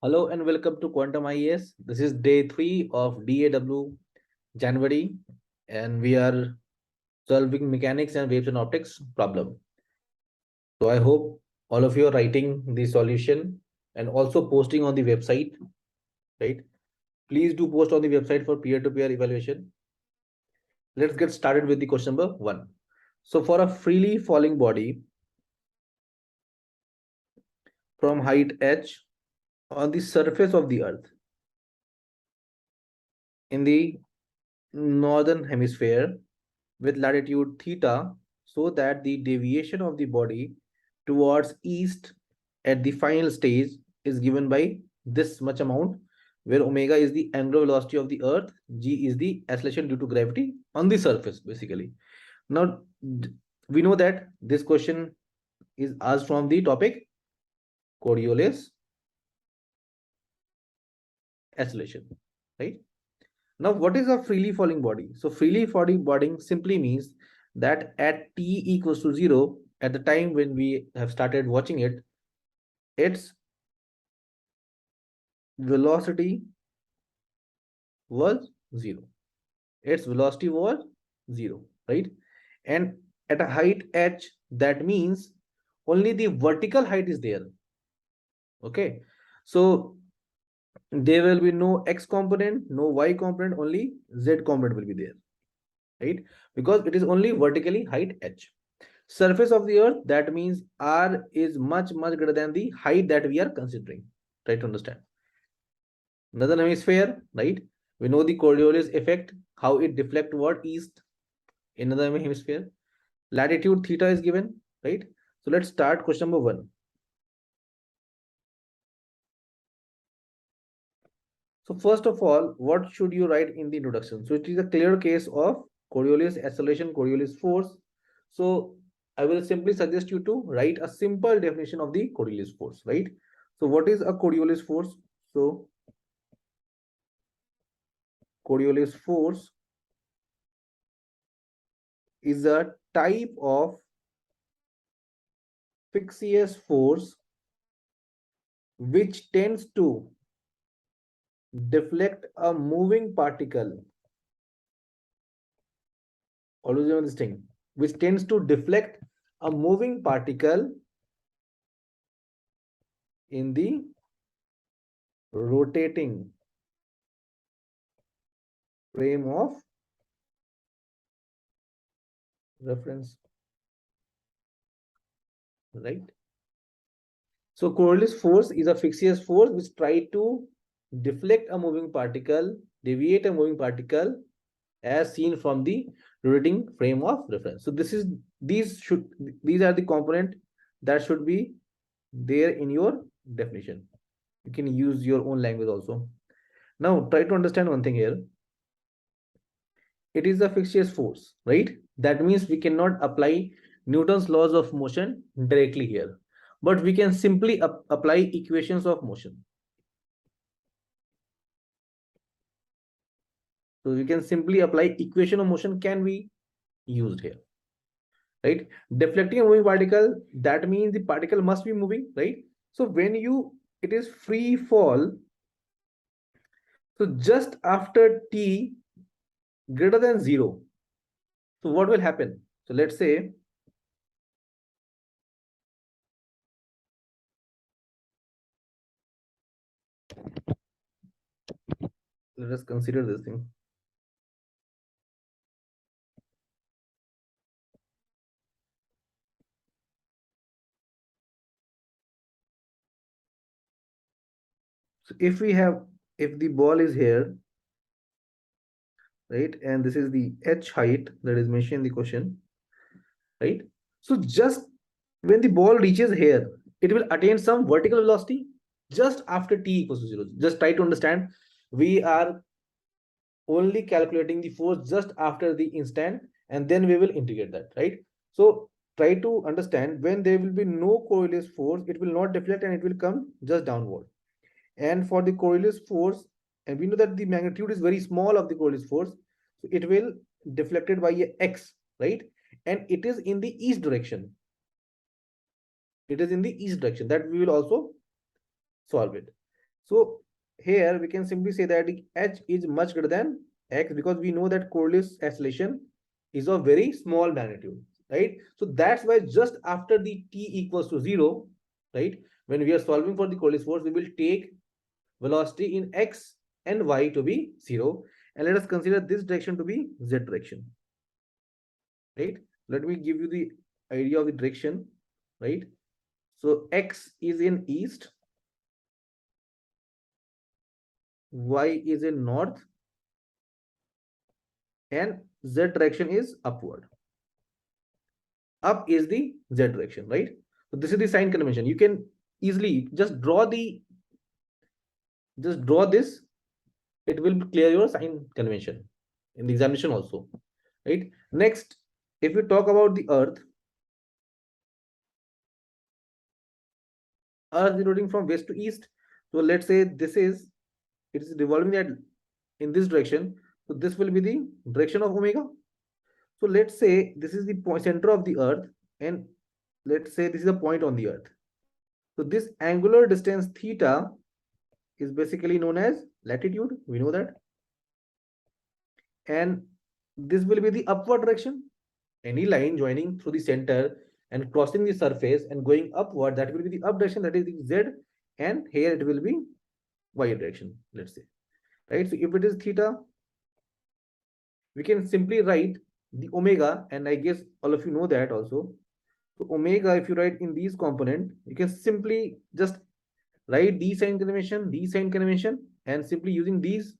Hello and welcome to Quantum IAS. This is day 3 of DAW January, and we are solving mechanics and waves and optics problem. So I hope all of you are writing the solution and also posting on the website, right? Please do post on the website for peer-to-peer evaluation. Let's get started with the question number 1. So for a freely falling body from height h on the surface of the earth in the northern hemisphere with latitude theta, so that the deviation of the body towards east at the final stage is given by this much amount, where omega is the angular velocity of the earth, g is the acceleration due to gravity on the surface basically. Now we know that this question is asked from the topic Coriolis acceleration, right? Now, what is a freely falling body? So freely falling body simply means that at t equals to 0, at the time when we have started watching it, its velocity was 0. Its velocity was 0, right? And at a height h, that means only the vertical height is there. Okay. So there will be no x component, no y component, only z component will be there, right? Because it is only vertically height h. Surface of the earth, that means r is much greater than the height that we are considering. Try to understand. Northern hemisphere, right? We know the Coriolis effect, how it deflect toward east in northern hemisphere. Latitude theta is given, right? So let's start question number 1. So first of all, what should you write in the introduction? So it is a clear case of Coriolis acceleration, Coriolis force. So I will simply suggest you to write a simple definition of the Coriolis force, right? So what is a Coriolis force? So Coriolis force is a type of fixed force which tends to deflect a moving particle. Always remember this thing, which tends to deflect a moving particle in the rotating frame of reference, right? So Coriolis force is a fixed force which try to deflect a moving particle, deviate a moving particle as seen from the rotating frame of reference. So these are the component that should be there in your definition. You can use your own language also. Now try to understand one thing here. It is a fixed force, right? That means we cannot apply Newton's laws of motion directly here, but we can simply apply equations of motion. So we can simply apply equation of motion can be used here, right? Deflecting a moving particle, that means the particle must be moving, right? So when it is free fall, so just after t greater than 0, so what will happen? So let's say let us consider this thing. So if the ball is here, right, and this is the h height that is mentioned in the question, right? So just when the ball reaches here, it will attain some vertical velocity just after t equals to 0. Just try to understand. We are only calculating the force just after the instant, and then we will integrate that, right? So try to understand, when there will be no Coriolis force, it will not deflect and it will come just downward. And for the Coriolis force, and we know that the magnitude is very small of the Coriolis force, so it will deflected by a x, right? And it is in the east direction. It is in the east direction, that we will also solve it. So here we can simply say that h is much greater than x, because we know that Coriolis acceleration is of very small magnitude, right? So that's why just after the t equals to 0, right, when we are solving for the Coriolis force, we will take velocity in x and y to be 0, and let us consider this direction to be z direction, right? Let me give you the idea of the direction, right? So x is in east, y is in north, and z direction is upward. Up is the z direction, right? So this is the sign convention. You can easily just draw this. It will clear your sign convention in the examination also, right? Next, if we talk about the earth is rotating from west to east. So let's say it is revolving that in this direction. So this will be the direction of omega. So let's say this is the point center of the earth, and let's say this is a point on the earth. So this angular distance theta is basically known as latitude. We know that. And this will be the upward direction. Any line joining through the center and crossing the surface and going upward, that will be the up direction, that is the z, and here it will be y direction, let's say, right? So if it is theta, we can simply write the omega, and I guess all of you know that also. So omega, if you write in these component, you can simply just write d sine convention, and simply using these,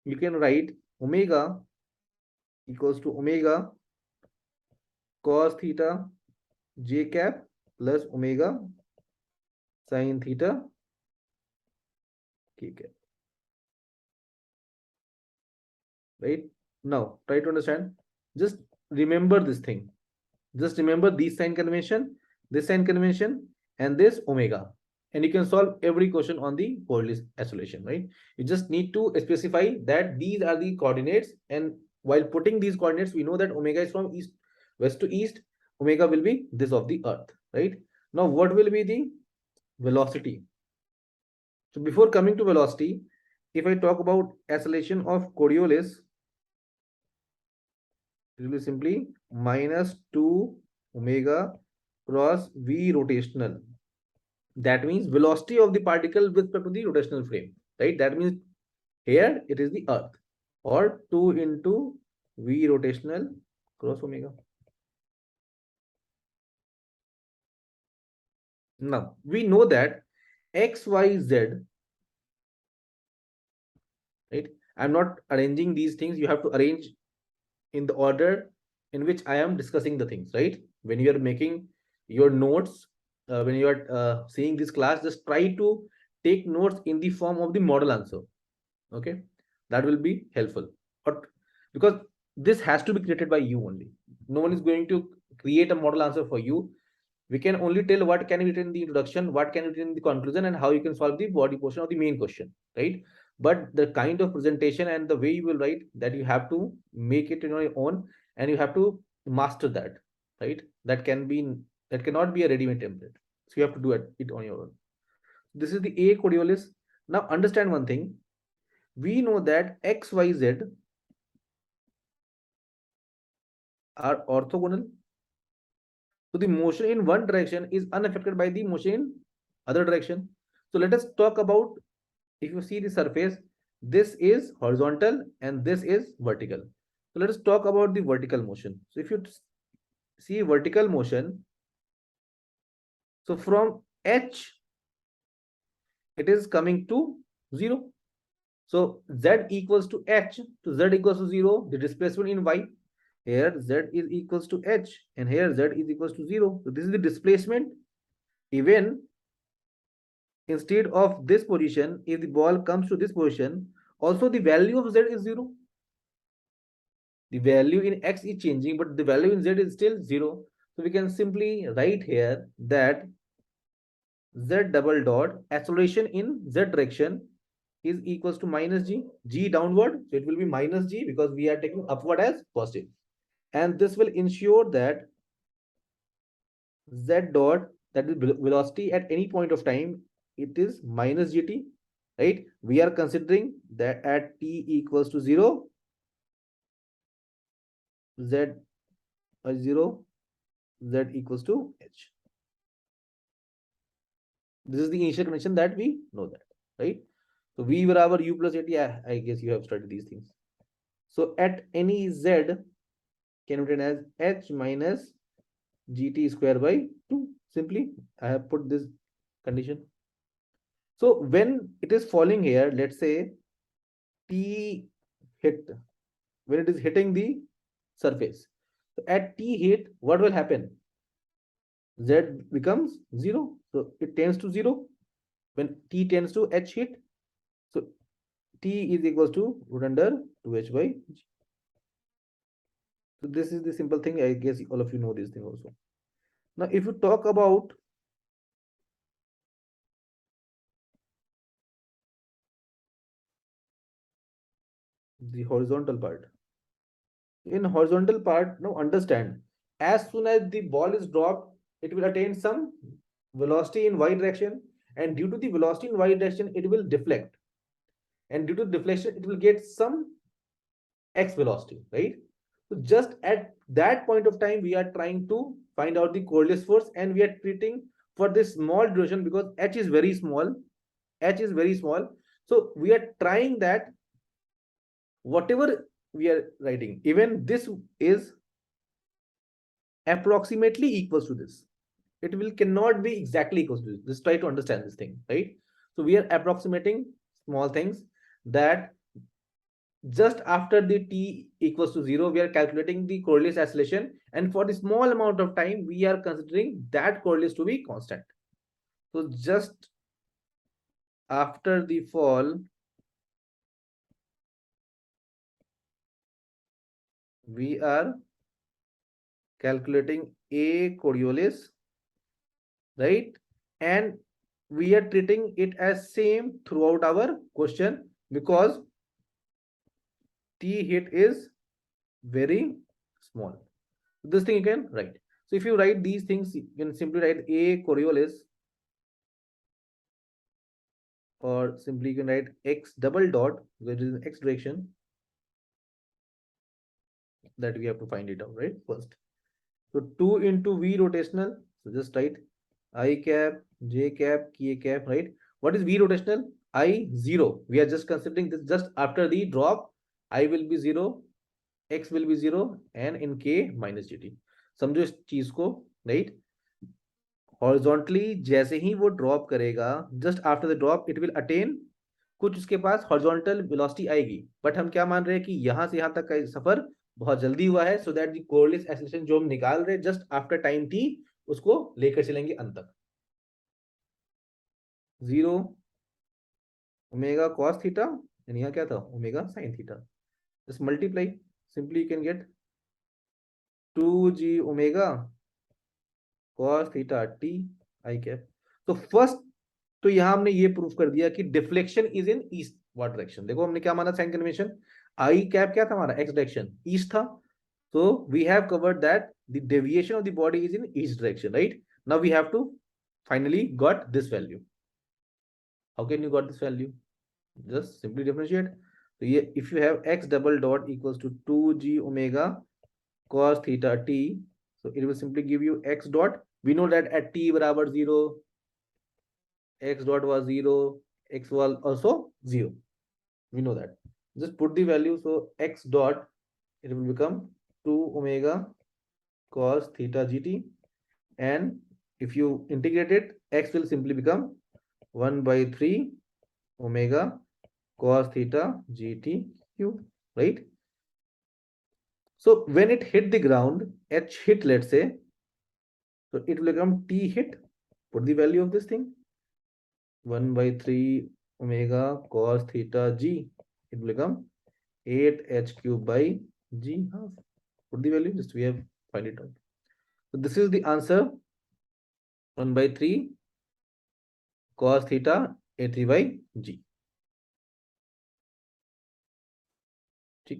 you can write omega equals to omega cos theta j cap plus omega sin theta k cap. Right? Now, try to understand. Just remember this thing. Just remember this sign convention, and this omega. And you can solve every question on the Coriolis acceleration, right? You just need to specify that these are the coordinates. And while putting these coordinates, we know that omega is from west to east. Omega will be this of the earth, right? Now, what will be the velocity? So before coming to velocity, if I talk about acceleration of Coriolis, it will be simply minus 2 omega cross v rotational. That means velocity of the particle with respect to the rotational frame, right? That means here it is the earth, or 2 into v rotational cross omega. Now we know that x, y, z, right? I'm not arranging these things. You have to arrange in the order in which I am discussing the things, right? When you are making your notes, when you are seeing this class, just try to take notes in the form of the model answer. Okay, that will be helpful. But because this has to be created by you only, no one is going to create a model answer for you. We can only tell what can be written in the introduction, what can be written in the conclusion, and how you can solve the body portion of the main question, right? But the kind of presentation and the way you will write, that you have to make it in your own, and you have to master that, right? That cannot be a ready-made template. So you have to do it on your own. This is the A Coriolis. Now understand one thing. We know that X, Y, Z are orthogonal. So the motion in one direction is unaffected by the motion in other direction. So let us talk about, if you see the surface, this is horizontal and this is vertical. So let us talk about the vertical motion. So if you see vertical motion, so from H, it is coming to 0. So Z equals to H, to Z equals to 0, the displacement in Y. Here Z is equals to H, and here Z is equals to 0. So this is the displacement. Even instead of this position, if the ball comes to this position, also the value of Z is 0. The value in X is changing, but the value in Z is still 0. So we can simply write here that Z double dot acceleration in Z direction is equals to minus G downward. So it will be minus G, because we are taking upward as positive. And this will ensure that Z dot, that is velocity at any point of time, it is minus gt, right? We are considering that at t equals to 0, z 0, z equals to h. This is the initial condition that we know that, right? So v barabar u plus at, I guess you have studied these things. So at any z can be written as h minus gt square by 2. Simply, I have put this condition. So when it is falling here, let's say t hit, when it is hitting the surface. So at t hit, what will happen? Z becomes 0. So it tends to 0 when t tends to h hit. So t is equals to root under 2h by g. So this is the simple thing. I guess all of you know this thing also. Now, if you talk about the horizontal part, in horizontal part, now understand, as soon as the ball is dropped, it will attain some velocity in y direction, and due to the velocity in y direction, it will deflect, and due to deflection, it will get some x velocity, right? So just at that point of time, we are trying to find out the Coriolis force, and we are treating for this small duration because h is very small. H is very small. So we are trying that whatever we are writing, even this is approximately equals to this. It will cannot be exactly equals to this. Just try to understand this thing, right? So we are approximating small things that just after the t equals to 0, we are calculating the Coriolis acceleration, and for the small amount of time, we are considering that Coriolis to be constant. So just after the fall, we are calculating a Coriolis, right? And we are treating it as same throughout our question because t hit is very small. This thing you can write. So if you write these things, you can simply write a Coriolis, or simply you can write x double dot, which is in x direction, that we have to find it out, right? First. So 2 into v rotational. So just write I cap, j cap, k cap, right? What is v rotational? I 0. We are just considering this just after the drop. I will be 0, x will be 0, and in k minus gt. समझो इस चीज को, right? Horizontally जैसे ही वो drop करेगा, just after the drop it will attain कुछ उसके पास horizontal velocity आएगी, बट हम क्या मान रहे हैं कि यहां से यहां तक का सफर बहुत जल्दी हुआ है, सो दैट द कोरिलेस एक्सेलरेशन जो हम निकाल रहे हैं जस्ट आफ्टर टाइम टी, उसको लेकर चलेंगे अंत तक. 0 ओमेगा कॉस थीटा, एंड यहाँ क्या था, omega sine theta. Just multiply, simply you can get 2g omega cos theta t i cap. तो फर्स्ट, तो यहां हमने ये प्रूफ कर दिया कि deflection is in eastward direction. देखो हमने क्या माना साइन कन्वेंशन, आई कैप क्या था हमारा, एक्स डायरेक्शन, ईस्ट था. So we have covered that the deviation of the body is in each direction, right? Now we have to finally got this value. How can you got this value? Just simply differentiate. So if you have x double dot equals to 2g omega cos theta t, so it will simply give you x dot. We know that at t barabar 0, x dot was 0, x was also 0. We know that. Just put the value. So x dot, it will become 2 omega cos theta gt, and if you integrate it, x will simply become 1 by 3 omega cos theta gt cube, right? So when it hit the ground, h hit, let's say, so it will become t hit. Put the value of this thing, 1 by 3 omega cos theta g, it will become 8h cube by g half. Put the value, just we have find it out. So this is the answer, 1 by 3 cos theta a3 by g. Okay.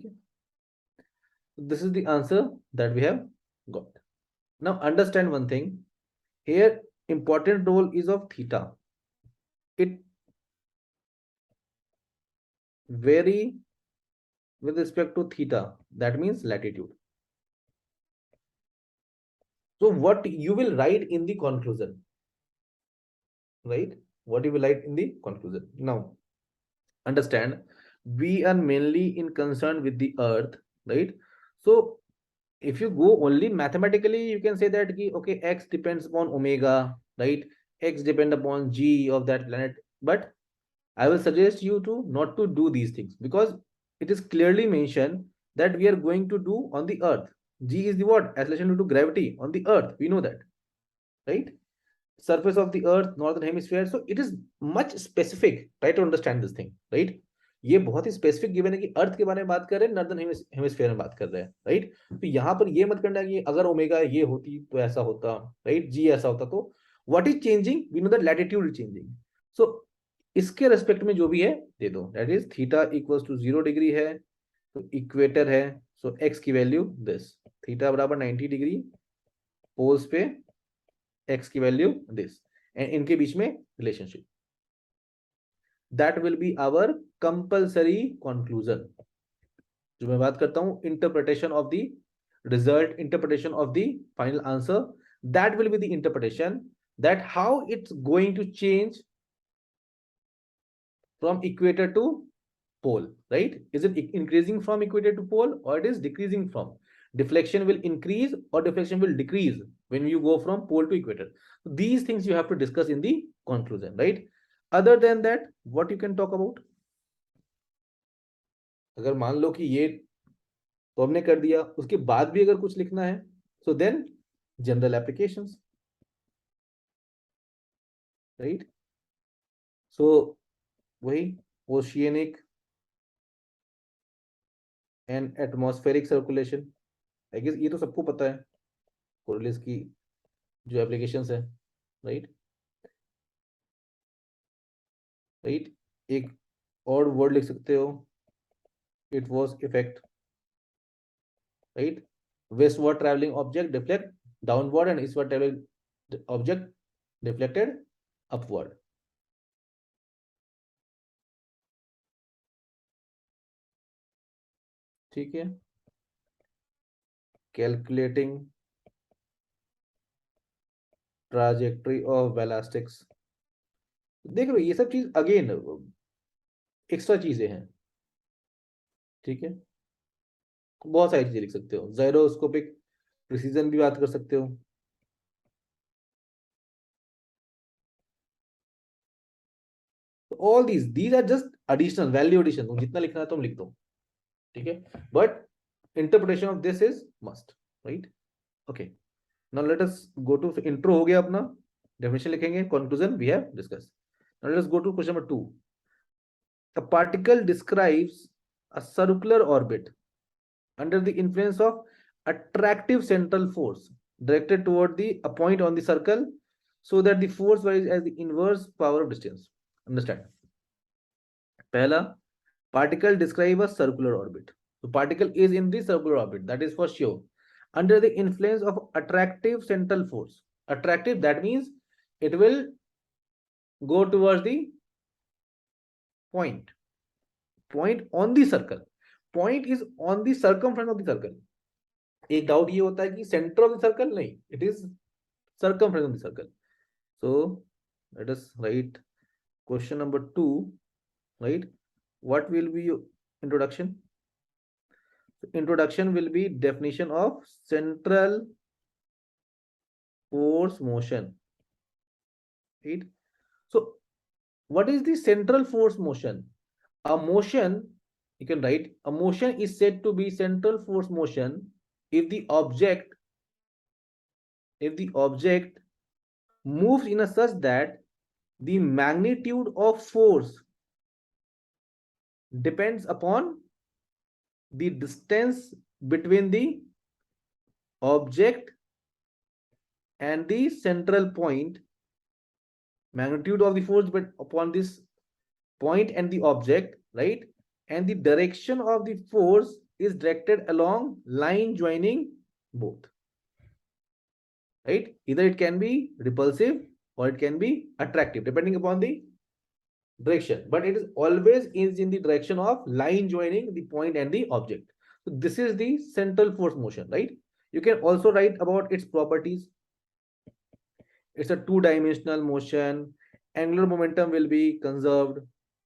This is the answer that we have got. Now understand one thing. Here important role is of theta. it vary with respect to theta, that means latitude. So what you will write in the conclusion, right? What you will write in the conclusion. Now, understand, we are mainly in concern with the earth, right? So if you go only mathematically, you can say that okay, x depends upon omega, right? X depend upon g of that planet. But I will suggest you to not to do these things, because it is clearly mentioned that we are going to do on the earth. G is the what? Acceleration due to gravity on the earth, we know that, right? Surface of the earth, northern hemisphere. So it is much specific. Try to understand this thing, right? ये बहुत ही specific given है कि अर्थ के बारे में बात कर रहे हैं, नॉर्दर्न हेमिस्फीयर में बात कर रहे हैं, राइट? तो यहाँ पर ये मत करना कि अगर ओमेगा ये होती तो ऐसा होता, राइट? जी ऐसा होता तो what is changing, we know that latitude is changing. So इसके रेस्पेक्ट में जो भी है दे दो, that is theta equals to 0 degree है तो इक्वेटर है. सो एक्स की वैल्यू दिस, थीटा बराबर 90 डिग्री, पोल्स पे एक्स की वैल्यू दिस, एंड इनके बीच में relationship. That will be our compulsory conclusion. जो मैं बात करता हूं interpretation of the result, interpretation of the final answer, that will be the interpretation, that how it's going to change from equator to pole, right? Is it increasing from equator to pole, or it is decreasing from? Deflection will increase or deflection will decrease when you go from pole to equator. So these things you have to discuss in the conclusion, right? Other than that, what you can talk about? अगर मान लो कि ये तो हमने कर दिया, उसके बाद भी अगर कुछ लिखना है, so then general applications, right? So वही oceanic and atmospheric circulation, I guess ये तो सबको पता है, कोरलिस की जो एप्लीकेशंस है, राइट? राइट, एक और वर्ड लिख सकते हो, it was effect, right? Westward travelling object deflect downward and eastward travelling object deflected upward. ठीक है, कैलकुलेटिंग ट्राजेक्टरी ऑफ बैलास्टिक्स. देख लो ये सब चीज अगेन एक्स्ट्रा चीजें हैं, ठीक है? बहुत सारी चीजें लिख सकते हो, जायरोस्कोपिक प्रिसीजन भी बात कर सकते हो. All these are just additional value addition, तुम जितना लिखना है तुम लिख दो, ठीक है? But interpretation of this is must, right? Okay, now let us go to, intro हो गया अपना, डेफिनेशन लिखेंगे, conclusion we have discuss. Now let us go to question number 2. A particle describes a circular orbit under the influence of attractive central force directed toward a point on the circle, so that the force varies as the inverse power of distance. Understand? पहला, particle describe a circular orbit. So particle is in the circular orbit, that is for sure, under the influence of attractive central force. Attractive, that means it will go towards the point on the circle. Point is on the circumference of the circle. एक doubt ये होता है कि centre of the circle, नहीं, it is circumference of the circle. So let us write question number 2, right? What will be your introduction? Introduction will be definition of central force motion, right? So what is the central force motion? A motion, you can write, a motion is said to be central force motion if the object moves in a such that the magnitude of force depends upon the distance between the object and the central point. Magnitude of the force depends upon this point and the object, right? And the direction of the force is directed along line joining both, right? Either it can be repulsive or it can be attractive, depending upon the direction, but it is always is in the direction of line joining the point and the object. So this is the central force motion, right? You can also write about its properties. It's a two-dimensional motion. Angular momentum will be conserved,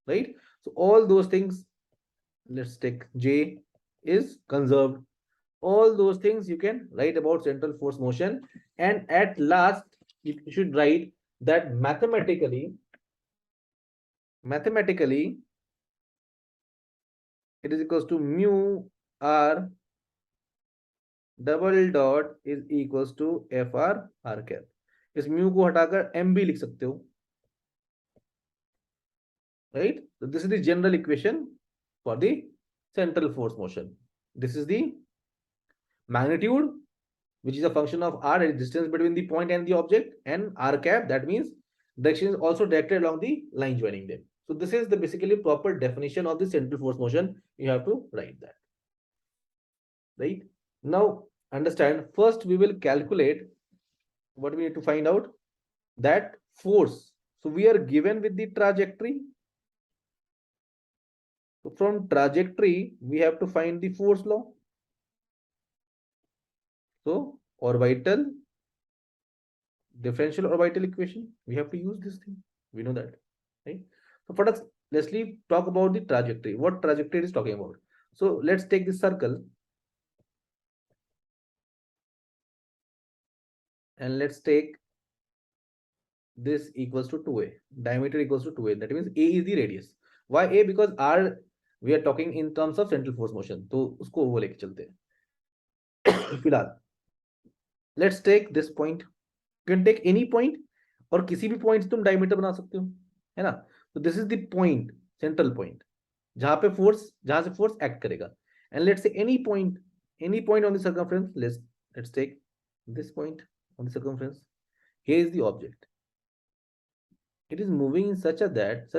right? So all those things, let's take J is conserved. All those things you can write about central force motion. And at last, you should write that mathematically, it is equals to mu r double dot is equals to F r cap. इस mu को हटाकर M भी लिख सकते हो, right? So this is the general equation for the central force motion. This is the magnitude, which is a function of r, distance between the point and the object, and r cap, that means direction is also directed along the line joining them. So this is the basically proper definition of the central force motion. You have to write that, right? Now understand, first we will calculate what we need to find out, that force. So we are given with the trajectory. So from trajectory, we have to find the force law. So orbital, differential orbital equation, we have to use this thing. We know that, right? So for us, let's talk about the trajectory. What trajectory is talking about? So let's take this circle and let's take this equals to 2a, diameter equals to 2a. That means a is the radius. Why a? Because r we are talking in terms of central force motion. तो उसको वो लेके चलते हैं. फिलहाल let's take this point. You can take any point, और किसी भी पॉइंट से तुम डायमीटर बना सकते हो, है ना? तो this is the point, central point, जहां पे फोर्स, जहां से फोर्स एक्ट करेगा. And let's say any point on the circumference. Let's take this point on the circumference. Here is the object. It is moving in such that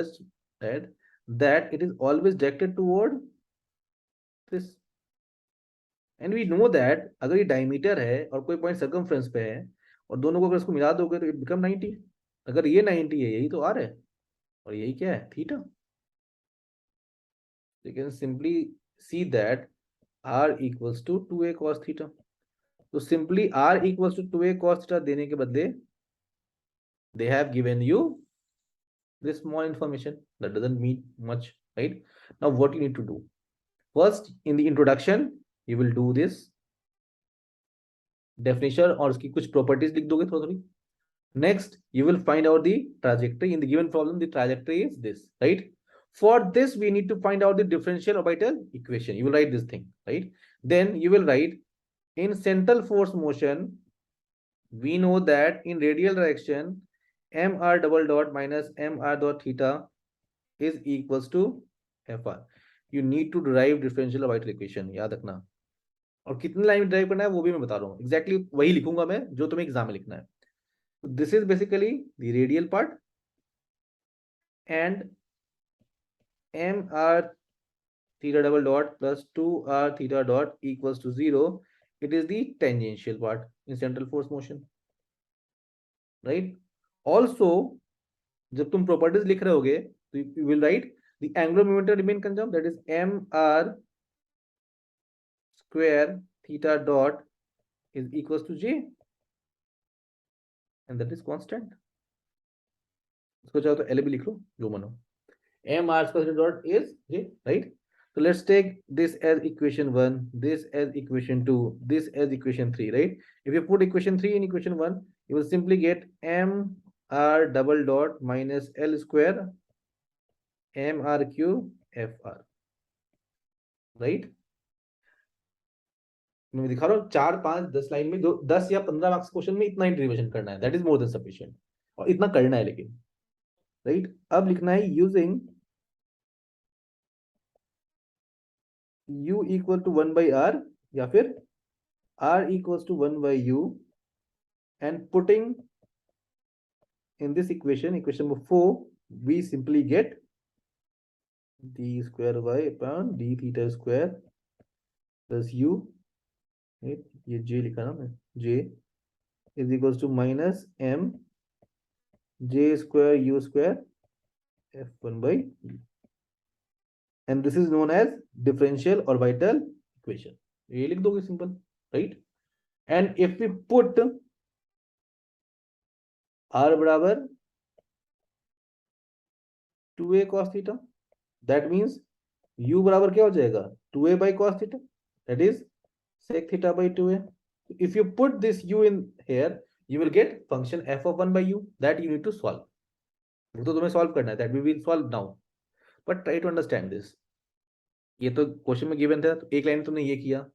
it is always directed toward this. And we know that अगर ये diameter है और कोई point circumference पे है और दोनों को अगर इसको मिला दोगे तो इट बिकम 90. अगर ये 90 है, यही तो आर है, और यही क्या है, theta. You can simply see that r equals to 2a cos theta. तो simply r equals to 2a cos theta देने के बदले they have given you this small information that doesn't mean much, right? Now what you need to do, first in the introduction you will do this definition और उसकी कुछ properties लिख दोगे थोड़ी. Next you will find out the trajectory. In the given problem the trajectory is this, right? For this we need to find out the differential orbital equation. You will write this thing, right? Then you will write, in central force motion we know that in radial direction mr double dot minus mr dot theta is equals to fr. You need to derive differential orbital equation, याद रखना. और कितनी line drive करना है वो भी मैं बता रहा हूँ. एग्जैक्टली वही लिखूंगा मैं जो तुम्हें एग्जाम में लिखना है. This is basically the radial part, and mr theta double dot plus 2r theta dot equals to 0. It is the tangential part in central force motion, right? Also, जब तुम properties लिख रहे होगे तो you will write the angular momentum remain constant, that is mr square theta dot is equals to j, and that is constant. इसको चाहो तो L भी लिख लो, जो मनो. mr square theta dot is j, right? So let's take this as equation 1, this as equation 2, this as equation 3, right? If you put equation 3 in equation 1, you will simply get mr double dot minus L square mr cube fr, right? मैं दिखा रहा हूँ 4, 5, 10 line में, 10 या 15 marks question में इतना ही derivation करना है. That is more than sufficient. और इतना करना है लेकिन, राइट? अब लिखना है using u equal to 1 by r, या फिर r equals to 1 by u, and putting in this equation number 4, we simply get d square y upon d theta square plus u, right? ये j लिखा ना मैं, j is equals to minus m j square u square f1 by u, and this is known as differential or vital equation. ये लिख दोगे simple, right? And if we put r बराबर 2a cos theta, that means u बराबर क्या हो जाएगा 2a by cos theta, that is sec theta by 2a. If you put this u in here, you will get function f of 1 by u that you need to solve. वो तो तुम्हें solve करना है, that we will solve now, but try to understand this. ये तो question में given था, तो एक लाइन तुमने ये किया,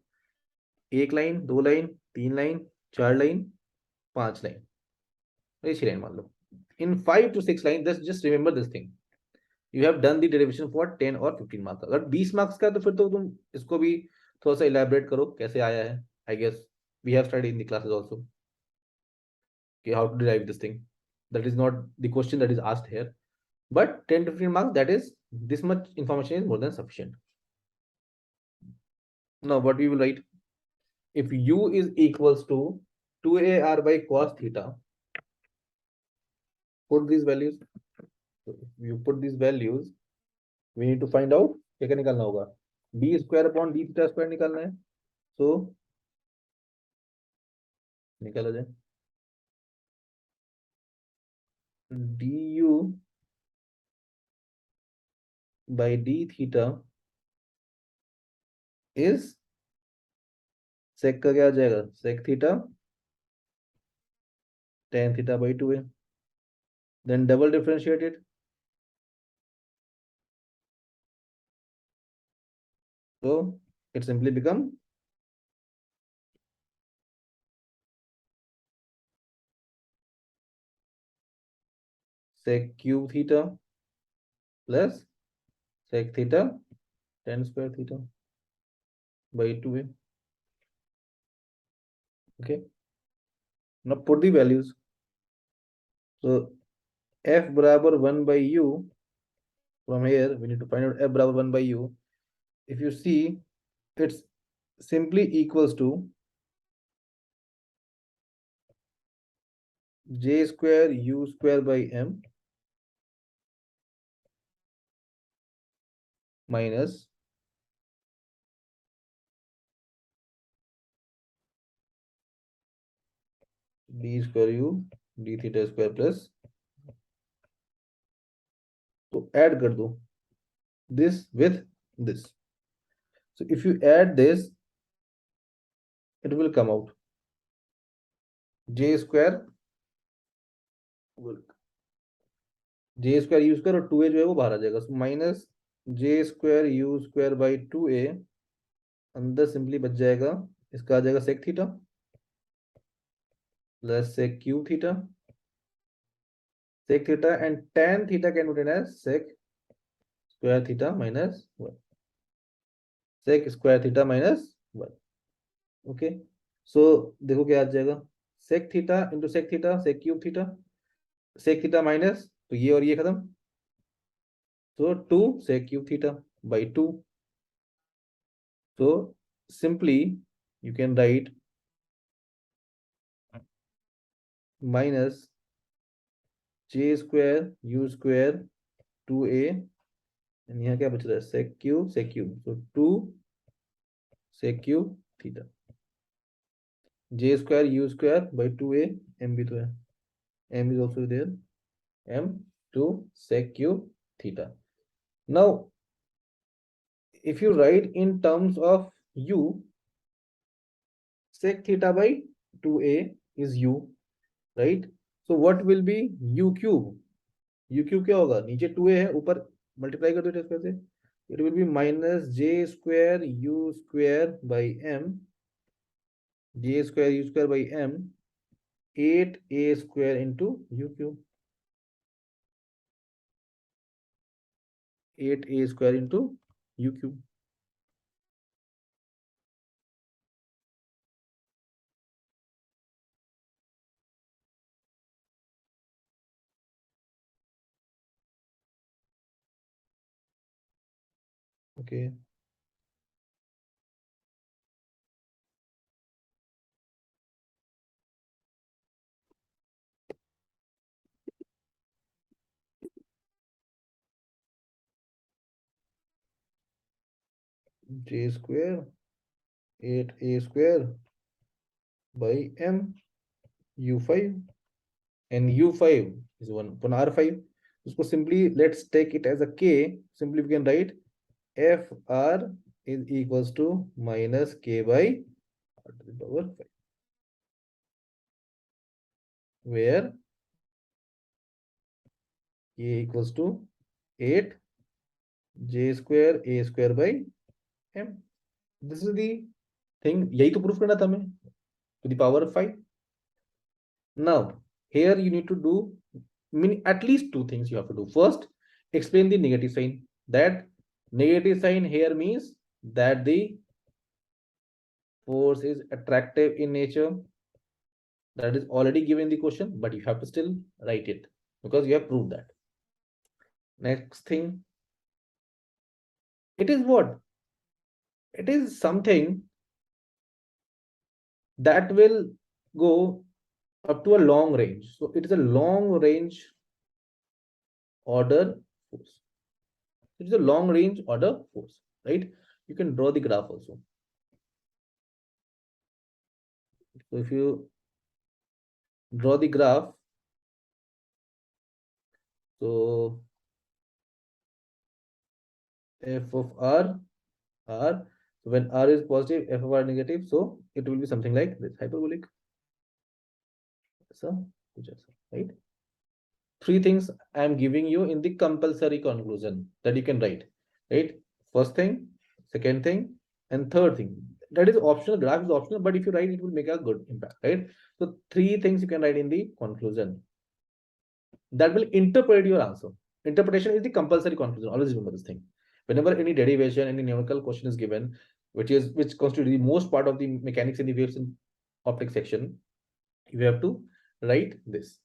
एक लाइन, दो लाइन, तीन लाइन, चार लाइन, पांच लाइन, ये छह लाइन मान लो. In 5 to 6 lines, just remember this thing. You have done the derivation for 10 और 15 मार्क्स. अगर 20 मार्क्स का तो फिर तो तुम इसको भी थोड़ा सा इलेबोरेट करो कैसे आया है. I guess we have studied in the classes also कि how to derive this thing. That is not the question that is asked here, but 10 to 15 marks, that is, this much information is more than sufficient. Now what we will write, if u is equals to 2ar by cos theta, put these values. So if you put these values, we need to find out क्या क्या निकालना होगा. b square upon d theta square निकालना है. So निकाला जाए, du by d theta is sec का क्या आ जाएगा, sec theta tan theta by 2a. Then double differentiate it. So it simply become sec cube theta plus sec theta tan square theta by 2a. Okay. Now put the values. So f बराबर 1 by u, from here we need to find out f बराबर 1 by u. If you see, it's simply equals to j square u square by m minus d square u d theta square plus, तो add कर दो this with this. So if you add this, it will come out j square u square और 2a जो है वो बाहर आ जाएगा. So minus j square u square by 2a, अंदर सिंपली बच जाएगा, इसका आ जाएगा sec theta plus sec cube theta, sec theta, and tan theta can be written as sec square theta minus 1. Sec square theta minus 1. Okay. So देखो क्या आ जाएगा, sec theta into sec theta, sec cube theta, sec theta minus, तो ये और ये खत्म, so 2 sec cube theta by 2. So simply you can write minus j square u square 2a, and यहाँ क्या बच रहा है, sec cube, so 2 sec cube theta, j square u square by 2a, m भी तो है, m is also there, m 2 sec cube theta. Now if you write in terms of u, sec theta by 2a is u, right? So what will be u cube? U cube क्या होगा, नीचे 2a है, ऊपर multiply कर दो इसके से, it will be minus j square u square by m, j square u square by m, 8a square into u cube, 8a square into u cube. Okay. j square 8a square by m u5, and u5 is 1 upon r5. So simply let's take it as a k. Simply we can write fr is equals to minus k by r to the power 5, where k equals to 8 j square a square by m. This is the thing. यही तो proof करना था हमें, to the power of 5. Now here you need to do at least two things you have to do. First, explain the negative sign. That negative sign here means that the force is attractive in nature. That is already given in the question, but you have to still write it because you have proved that. Next thing, it is what? It is something that will go up to a long range. So it is a long range order force. It is a long range order force, right? You can draw the graph also. So if you draw the graph, so f of r, so when r is positive, f of r negative, so it will be something like this, hyperbolic. So, right? Three things I am giving you in the compulsory conclusion that you can write, right? First thing, second thing, and third thing. That is optional. Graph is optional, but if you write, it will make a good impact, right? So three things you can write in the conclusion that will interpret your answer. Interpretation is the compulsory conclusion. Always remember this thing. Whenever any derivation, any numerical question is given, which constitutes the most part of the mechanics in the waves and optics section, you have to write this.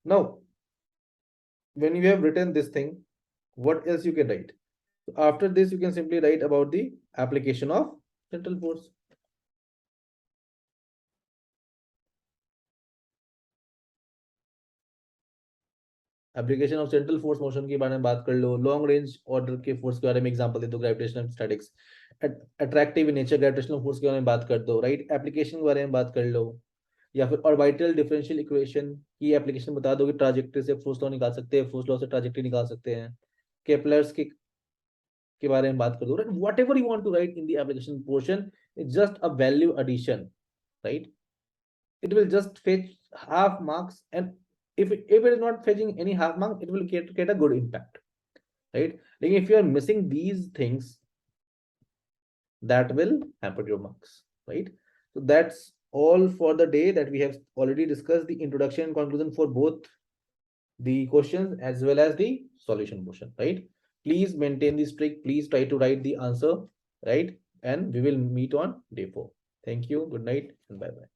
Now, when you have written this thing, what else you can write? So after this, you can simply write about the application of central force. Application of central force motion के बारे में बात कर लो, long range order के force के बारे में example दे दो, gravitational statics, attractive nature gravitational force के बारे में बात कर दो, राइट? एप्लीकेशन के बारे में बात कर लो, या फिर ऑर्बिटल डिफरेंशियल इक्वेशन की एप्लीकेशन बता दो कि ट्राजेक्टरी से फोर्स लॉ निकाल सकते हैं, फोर्स लॉ से ट्राजेक्टरी निकाल सकते हैं, केपलर्स के बारे में बात कर दो, right? Whatever you want to write in the application portion is just a value addition, right? It will just fetch half marks, and if it is not fetching any half mark, it will get a good impact, right? Like if you are missing these things, that will hamper your marks, right? So that's all for the day. That we have already discussed the introduction and conclusion for both the questions as well as the solution portion, right? Please maintain the streak, please try to write the answer, right? And we will meet on day 4. Thank you, good night, and bye bye.